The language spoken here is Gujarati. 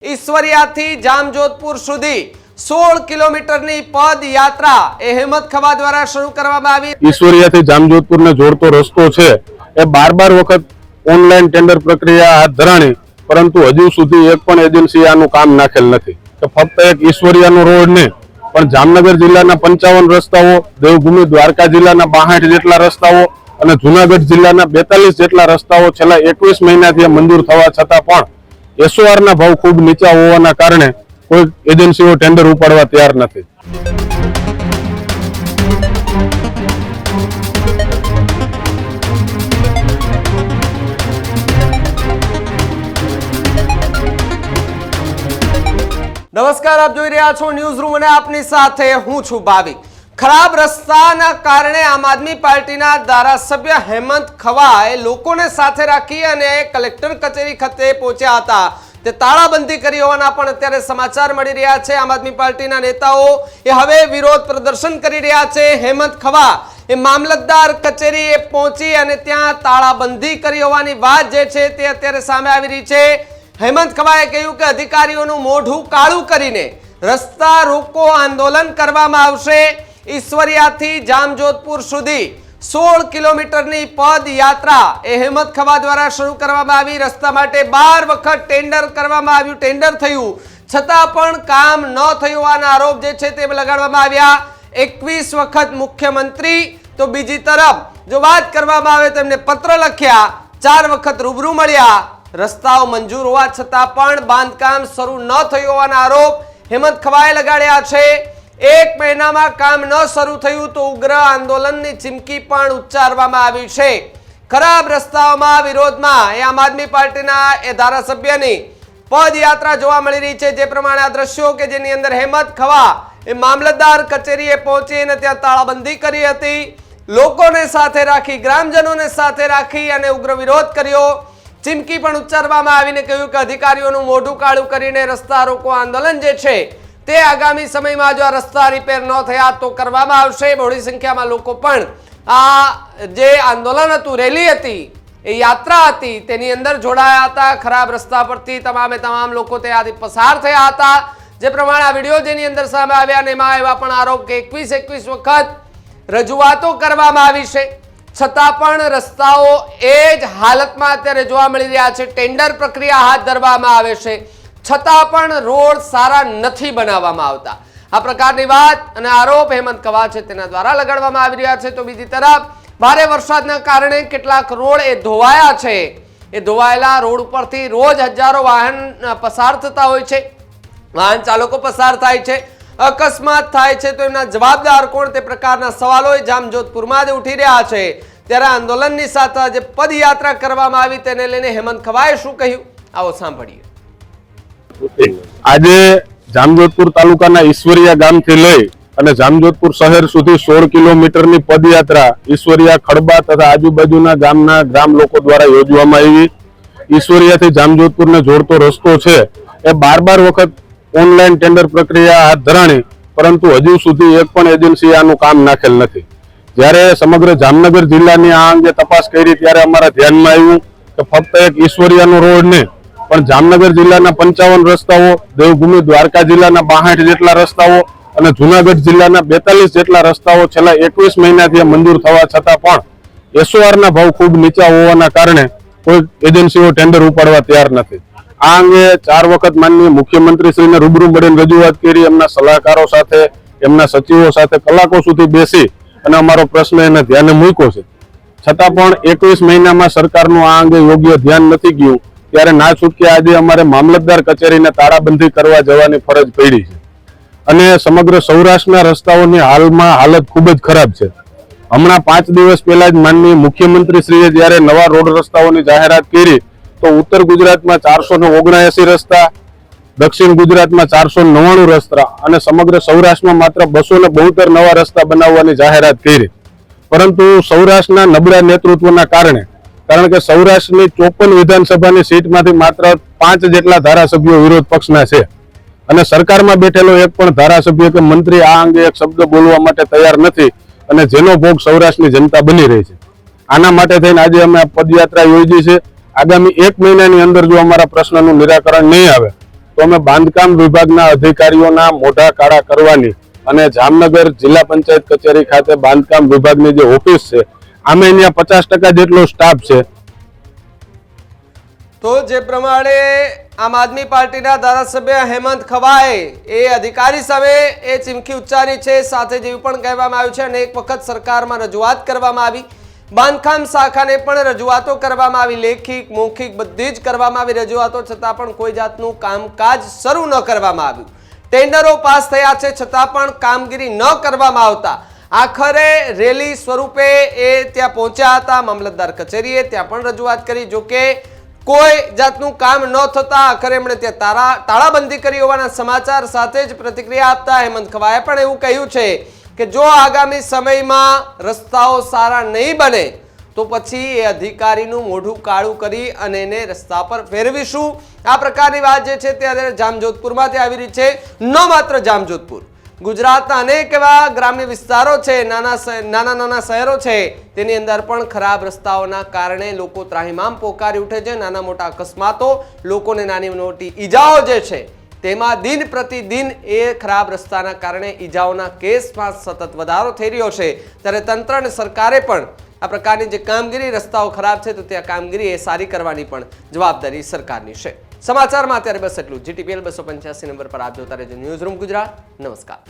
ઈશ્વરિયાથી જામજોધપુર સુધી 16 કિલોમીટરની પદયાત્રા એ હેમતખવા દ્વારા શરૂ કરવામાં આવી। ઈશ્વરિયાથી જામજોધપુરને જોડતો રસ્તો છે એ 12 વખત ઓનલાઈન ટેન્ડર પ્રક્રિયા હાથ ધરાણી, પરંતુ હજુ સુધી એક પણ એજન્સી આનું કામ નાખેલ નથી। કે ફક્ત એક ઈશ્વરિયાનો રોડ ને પણ જામનગર જિલ્લાના 55 રસ્તાઓ, દેવભૂમિ દ્વારકા જિલ્લાના 62 જેટલા રસ્તાઓ અને જૂનાગઢ જિલ્લાના 42 જેટલા રસ્તાઓ છેલ્લા 21 મહિનાથી મંજૂર થવા છતાં પણ SOR ના ભાવ ખૂબ નીચા હોવાના કારણે કોઈ એજન્સીઓ ટેન્ડર ઉપાડવા તૈયાર નથી। નમસ્કાર, આપ જોઈ રહ્યા છો ન્યૂઝ રૂમ અને આપની સાથે હું છું ભાવિક। ખરાબ રસ્તાના કારણે આમ આદમી પાર્ટીના ધારાસભ્ય હેમતખવાએ લોકોને સાથે રાખી અને કલેક્ટર કચેરી ખાતે પહોંચ્યા હતા। તે તાળાબંધી કરી હોવાના પણ અત્યારે સમાચાર મળી રહ્યા છે। આમ આદમી પાર્ટીના નેતાઓ એ હવે વિરોધ પ્રદર્શન કરી રહ્યા છે। હેમતખવા એ મામલતદાર કચેરીએ પહોંચી અને ત્યાં તાળાબંધી કરી હોવાની વાત જે છે તે અત્યારે સામે આવી રહી છે। હેમતખવાએ કહ્યું કે અધિકારીઓનું મોઢું કાળું કરીને રસ્તા રોકો આંદોલન કરવામાં આવશે। ઈશ્વરિયાથી જામજોધપુર સુધી 16 કિલોમીટરની પદયાત્રા એ હેમતખવા દ્વારા શરૂ કરવામાં આવી। રસ્તા માટે 12 વખત ટેન્ડર કરવામાં આવ્યું, ટેન્ડર થયું છતાં પણ કામ ન થયું હોવાના આરોપ જે છે તે લગાડવામાં આવ્યા। 21 વખત મુખ્યમંત્રી તો બીજી તરફ જો વાત કરવામાં આવે તો એમને પત્ર લખ્યા, 4 વખત રૂબરૂ મળ્યા, રસ્તાઓ મંજૂર હોવા છતાં પણ બાંધકામ શરૂ ન થયું હોવાના આરોપ હેમતખવાએ લગાડ્યા છે। 1 મહિનામાં કામ ન શરૂ થયું તો ઉગ્ર આંદોલનની ચીમકી પણ ઉચ્ચારવામાં આવી છે। ખરાબ રસ્તાઓમાં વિરોધમાં આમ આદમી પાર્ટીના એ ધારાસભ્યની પદયાત્રા જોવા મળી રહી છે। જે પ્રમાણે આ દ્રશ્યો કે જેની અંદર હેમતખવા એ મામલતદાર કચેરીએ પહોંચીને ત્યાં તાળાબંધી કરી હતી, લોકોને સાથે રાખી, ગ્રામજનોને સાથે રાખી અને ઉગ્ર વિરોધ કર્યો। ચીમકી પણ ઉચ્ચારવામાં આવીને કહ્યું કે અધિકારીઓનું મોઢું કાળું કરીને રસ્તા રોકો આંદોલન જે છે તે આગામી સમયમાં જો આ રસ્તા રિપેર ન થયા તો કરવામાં આવશે। બહોળી સંખ્યામાં લોકો પણ આ જે આંદોલન હતું, રેલી હતી, એ યાત્રા હતી તેની અંદર જોડાયા હતા। ખરાબ રસ્તા પરથી તમામ લોકો ત્યાંથી પસાર થયા હતા। જે પ્રમાણે આ વિડીયો જેની અંદર સામે આવ્યા અને એમાં એવા પણ આરોપ કે 21 વખત રજૂઆતો કરવામાં આવી છે છતાં પણ રસ્તાઓ એ જ હાલતમાં અત્યારે જોવા મળી રહ્યા છે। ટેન્ડર પ્રક્રિયા હાથ ધરવામાં આવે છે છતાં પણ રોડ સારા નથી બનાવવામાં આવતા। આ પ્રકારની વાત અને આરોપ હેમતખવા છે તેના દ્વારા લગાડવામાં આવી રહ્યા છે। તો બીજી તરફ ભારે વરસાદના કારણે કેટલાક રોડ એ ધોવાયા છે। એ ધોવાયેલા રોડ ઉપરથી રોજ હજારો વાહન પસાર થતા હોય છે, વાહન ચાલકો પસાર થાય છે, અકસ્માત થાય છે તો એમના જવાબદાર કોણ તે પ્રકારના સવાલો જામજોધપુરમાં જ ઉઠી રહ્યા છે। ત્યારે આંદોલનની સાથે જે પદયાત્રા કરવામાં આવી તેને લઈને હેમતખવાએ શું કહ્યું, આવો સાંભળીએ। આજે જામજોધપુર તાલુકાના ઈશ્વરિયા ગામથી લઈ અને જામજોધપુર શહેર સુધી 16 કિલોમીટરની પદયાત્રા ઈશ્વરિયા, ખડબા તથા આજુબાજુના ગામના ગ્રામ લોકો દ્વારા યોજવામાં આવી। ઈશ્વરિયાથી જામજોધપુરને જોડતો રસ્તો છે એ 12 વખત ઓનલાઈન ટેન્ડર પ્રક્રિયા હાથ ધરાણી, પરંતુ હજુ સુધી એક પણ એજન્સી આનું કામ નાખેલ નથી। જ્યારે સમગ્ર જામનગર જિલ્લાની આ અંગે તપાસ કરી ત્યારે અમારા ધ્યાનમાં આવ્યું કે ફક્ત એક ઈશ્વરિયાનો રોડ ને પણ જામનગર જિલ્લાના 55 રસ્તાઓ, દેવભૂમિ દ્વારકા જિલ્લાના 62 જેટલા રસ્તાઓ અને જૂનાગઢ જિલ્લાના 42 જેટલા રસ્તાઓ છેલ્લા 21 મહિનાથી મંજૂર થવા છતાં પણ SOR ના ભાવ ખૂબ નીચા હોવાના કારણે કોઈ એજન્સીઓ ટેન્ડર ઉપાડવા તૈયાર નથી। આ અંગે 4 વખત માનનીય મુખ્યમંત્રી શ્રીને રૂબરૂ મળીને રજૂઆત કરી, એમના સલાહકારો સાથે, એમના સચિવો સાથે કલાકો સુધી બેસી અને અમારો પ્રશ્ન એને ધ્યાને મૂક્યો છે છતાં પણ 21 મહિનામાં સરકારનું આ અંગે યોગ્ય ધ્યાન નથી ગયું। ત્યારે ના છૂટકે આજે અમારે મામલતદાર કચેરીને તાળાબંધી કરવા જવાની ફરજ પડી છે અને સમગ્ર સૌરાષ્ટ્રના રસ્તાઓની હાલમાં હાલત ખૂબ જ ખરાબ છે। હમણાં 5 દિવસ પહેલા જ માનનીય મુખ્યમંત્રી શ્રીએ જ્યારે નવા રોડ રસ્તાઓની જાહેરાત કરી તો ઉત્તર ગુજરાતમાં 479 રસ્તા, દક્ષિણ ગુજરાતમાં 499 રસ્તા અને સમગ્ર સૌરાષ્ટ્રમાં માત્ર 272 નવા રસ્તા બનાવવાની જાહેરાત કરી, પરંતુ સૌરાષ્ટ્રના નબળા નેતૃત્વના કારણ કે સૌરાષ્ટ્રની 54 વિધાનસભાની સીટમાંથી માત્ર 5 જેટલા ધારાસભ્યો વિરોધ પક્ષના છે અને સરકારમાં બેઠેલો એક પણ ધારાસભ્ય કે મંત્રી આ અંગે એક શબ્દ બોલવા માટે તૈયાર નથી અને જેનો ભોગ સૌરાષ્ટ્રની જનતા બની રહી છે। આના માટે થઈને આજે અમે પદયાત્રા યોજી છે। આગામી 1 મહિનાની અંદર જો અમારા પ્રશ્નનું નિરાકરણ નહીં આવે તો અમે બાંધકામ વિભાગના અધિકારીઓના મોઢા કાળા કરવાની અને જામનગર જિલ્લા પંચાયત કચેરી ખાતે બાંધકામ વિભાગની જે ઓફિસ છે આમે અહીંયા 50% જેટલો સ્ટાફ છે. તો જે પ્રમાણે આમ આદમી પાર્ટીના ધારાસભ્ય હેમંત ખવાએ એ અધિકારી સામે એ ચીમકી ઉચ્ચારી છે, સાથે જેવું પણ કહેવામાં આવ્યું છે અને એક વખત સરકારમાં રજૂઆત કરવામાં આવી, બાંધકામ શાખાને પણ રજૂઆતો કરવામાં આવી, લેખિત મૌખિક બધી જ કરવામાં આવી રજૂઆતો, છતાં પણ કોઈ જાતનું કામકાજ શરૂ ન કરવામાં આવ્યું. ટેન્ડરો પાસ થયા છે છતાં પણ કામગીરી ન કરવામાં આવતા આખરે રેલી સ્વરૂપે એ ત્યાં પહોંચ્યા હતા મામલતદાર કચેરીએ, ત્યાં પણ રજૂઆત કરી. જોકે કોઈ જાતનું કામ ન થતા આખરે એમણે ત્યાં તાળાબંધી કરી હોવાના સમાચાર સાથે જ પ્રતિક્રિયા આપતા હેમંત ખવાએ પણ એવું કહ્યું છે કે જો આગામી સમયમાં રસ્તાઓ સારા નહીં બને તો પછી એ અધિકારીનું મોઢું કાળું કરી અને એને રસ્તા પર ફેરવીશું. આ પ્રકારની વાત જે છે તે જામજોધપુરમાંથી આવી રહી છે. ન માત્ર જામજોધપુર, ગુજરાતના અનેક એવા ગ્રામ્ય વિસ્તારો છે, નાના શહેરો છે, તેની અંદર પણ ખરાબ રસ્તાઓના કારણે લોકો ત્રાહિમામ પોકારી ઉઠે છે. નાના મોટા અકસ્માતો, લોકોને નાની મોટી ઈજાઓ જે છે તેમાં દિન પ્રતિદિન એ ખરાબ રસ્તાના કારણે ઈજાઓના કેસમાં સતત વધારો થઈ રહ્યો છે. ત્યારે તંત્ર અને સરકારે પણ આ પ્રકારની જે કામગીરી, રસ્તાઓ ખરાબ છે તો ત્યાં કામગીરી એ સારી કરવાની પણ જવાબદારી સરકારની છે. સમાચારમાં અત્યારે બસ એટલું. GTPL 285 નંબર પર આપ જોતા રહેજો ન્યૂઝ રૂમ ગુજરાત. નમસ્કાર.